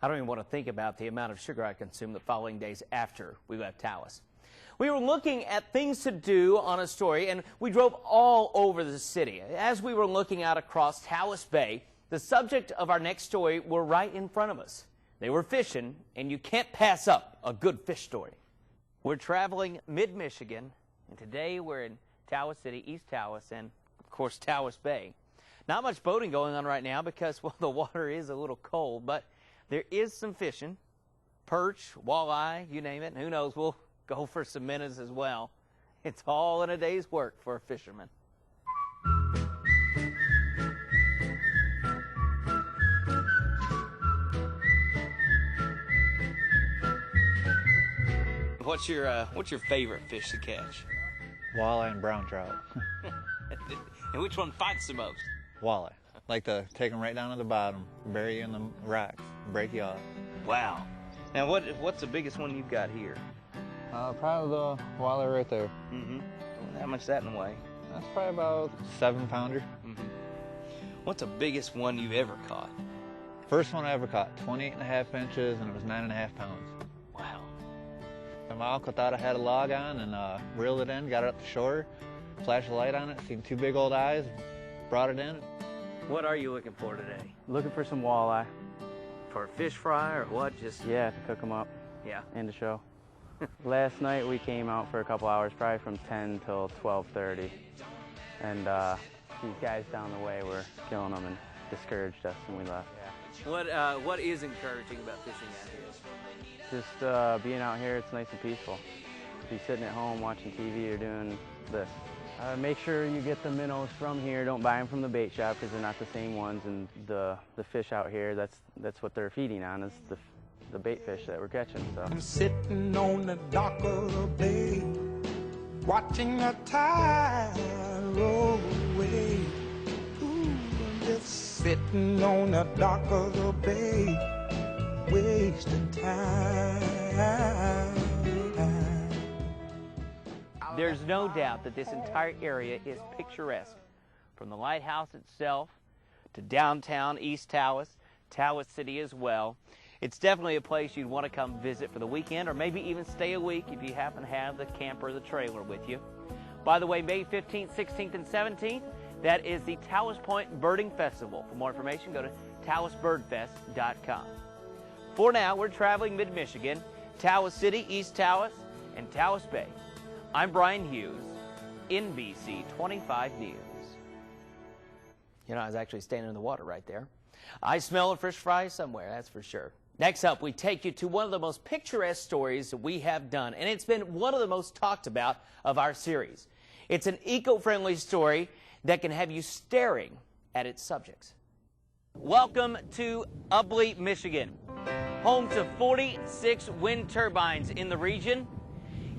I don't even want to think about the amount of sugar I consumed the following days after we left Taos. We were looking at things to do on a story, and we drove all over the city. As we were looking out across Taos Bay, the subject of our next story were right in front of us. They were fishing, and you can't pass up a good fish story. We're traveling mid-Michigan, and today we're in Taos City, East Taos, and of course Taos Bay. Not much boating going on right now because, well, the water is a little cold, but there is some fishing. Perch, walleye, you name it. Who knows, we'll go for some minnows as well. It's all in a day's work for a fisherman. What's your favorite fish to catch? Walleye and brown trout. And which one fights the most? Walleye. Like to take them right down to the bottom, bury you in the rocks, break you off. Wow. Now what's the biggest one you've got here? Probably the walleye right there. Mm-hmm. How much is that in the weigh? That's probably about 7-pounder. Mm-hmm. What's the biggest one you've ever caught? First one I ever caught, 28.5 inches, and it was 9.5 pounds. Wow. And my uncle thought I had a log on and reeled it in, got it up the shore, flashed a light on it, seen two big old eyes, brought it in. What are you looking for today? Looking for some walleye. For a fish fry or what? Just Yeah, to cook them up. Yeah. And to show. Last night we came out for a couple hours, probably from 10 till 12:30. And these guys down the way were killing them and discouraged us when we left. Yeah. What is encouraging about fishing out here? Just being out here, it's nice and peaceful. If you're sitting at home watching TV or doing this. Make sure you get the minnows from here. Don't buy them from the bait shop because they're not the same ones. And the fish out here, that's what they're feeding on, is the bait fish that we're catching. So. I'm sitting on the dock of the bay, watching the tide roll away. Ooh, I'm just sitting on the dock of the bay, wasting time. There's no doubt that this entire area is picturesque. From the lighthouse itself to downtown East Taos, Taos City as well. It's definitely a place you'd want to come visit for the weekend or maybe even stay a week if you happen to have the camper or the trailer with you. By the way, May 15th, 16th, and 17th, that is the Taos Point Birding Festival. For more information, go to taosbirdfest.com. For now, we're traveling mid-Michigan, Taos City, East Taos, and Taos Bay. I'm Bryan Hughes, NBC 25 News. You know, I was actually standing in the water right there. I smell a fish fry somewhere, that's for sure. Next up, we take you to one of the most picturesque stories that we have done, and it's been one of the most talked about of our series. It's an eco-friendly story that can have you staring at its subjects. Welcome to Ubly, Michigan, home to 46 wind turbines in the region.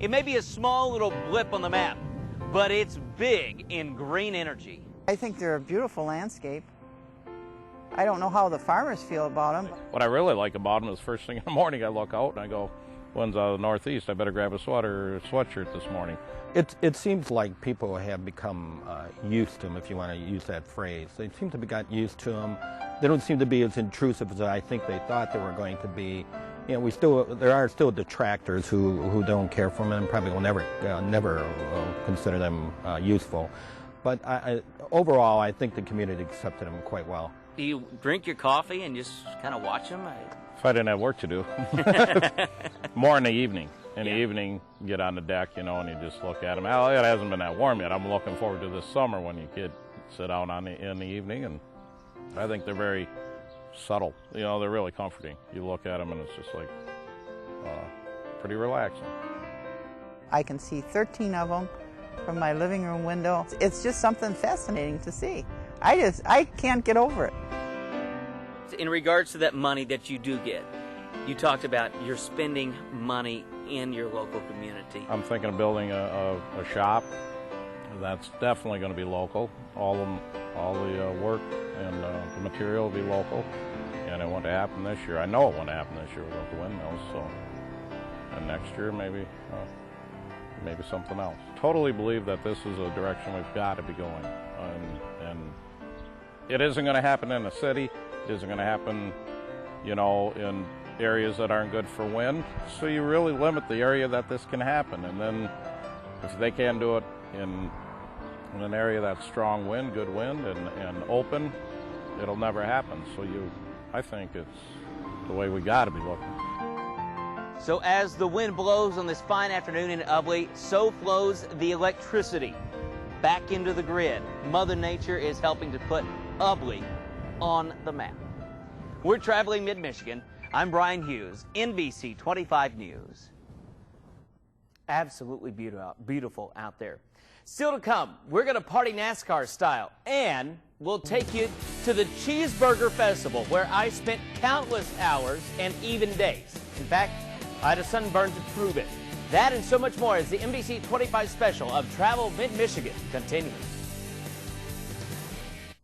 It may be a small little blip on the map, but it's big in green energy. I think they're a beautiful landscape. I don't know how the farmers feel about them. What I really like about them is first thing in the morning I look out and I go, one's out of the northeast, I better grab a sweater or sweatshirt this morning. It seems like people have become used to them, if you want to use that phrase. They seem to have gotten used to them. They don't seem to be as intrusive as I think they thought they were going to be. You know, there are still detractors who don't care for them and probably will never consider them useful. But overall, I think the community accepted them quite well. Do you drink your coffee and just kind of watch them? If I didn't have work to do. More in the evening. In the evening, get on the deck, you know, and you just look at them. Well, it hasn't been that warm yet. I'm looking forward to this summer when you could sit out in the evening, and I think they're very subtle. You know, they're really comforting. You look at them and it's just like pretty relaxing. I can see 13 of them from my living room window. It's just something fascinating to see. I can't get over it. In regards to that money that you do get, you talked about you're spending money in your local community. I'm thinking of building a shop. That's definitely going to be local. All the work and the material will be local. And it won't happen this year. I know it won't happen this year with the windmills. So, and next year maybe something else. Totally believe that this is a direction we've got to be going. And it isn't going to happen in the city. It isn't going to happen you know, in areas that aren't good for wind. So you really limit the area that this can happen. And then if they can't do it in an area that's strong wind, good wind, and open, it'll never happen. So I think it's the way we got to be looking. So as the wind blows on this fine afternoon in Ubly, so flows the electricity back into the grid. Mother Nature is helping to put Ubly on the map. We're traveling mid-Michigan. I'm Bryan Hughes, NBC 25 News. Absolutely beautiful out there. Still to come, we're going to party NASCAR style, and we'll take you to the Cheeseburger Festival, where I spent countless hours and even days. In fact, I had a sunburn to prove it. That and so much more as the NBC 25 special of Travel Mid-Michigan continues.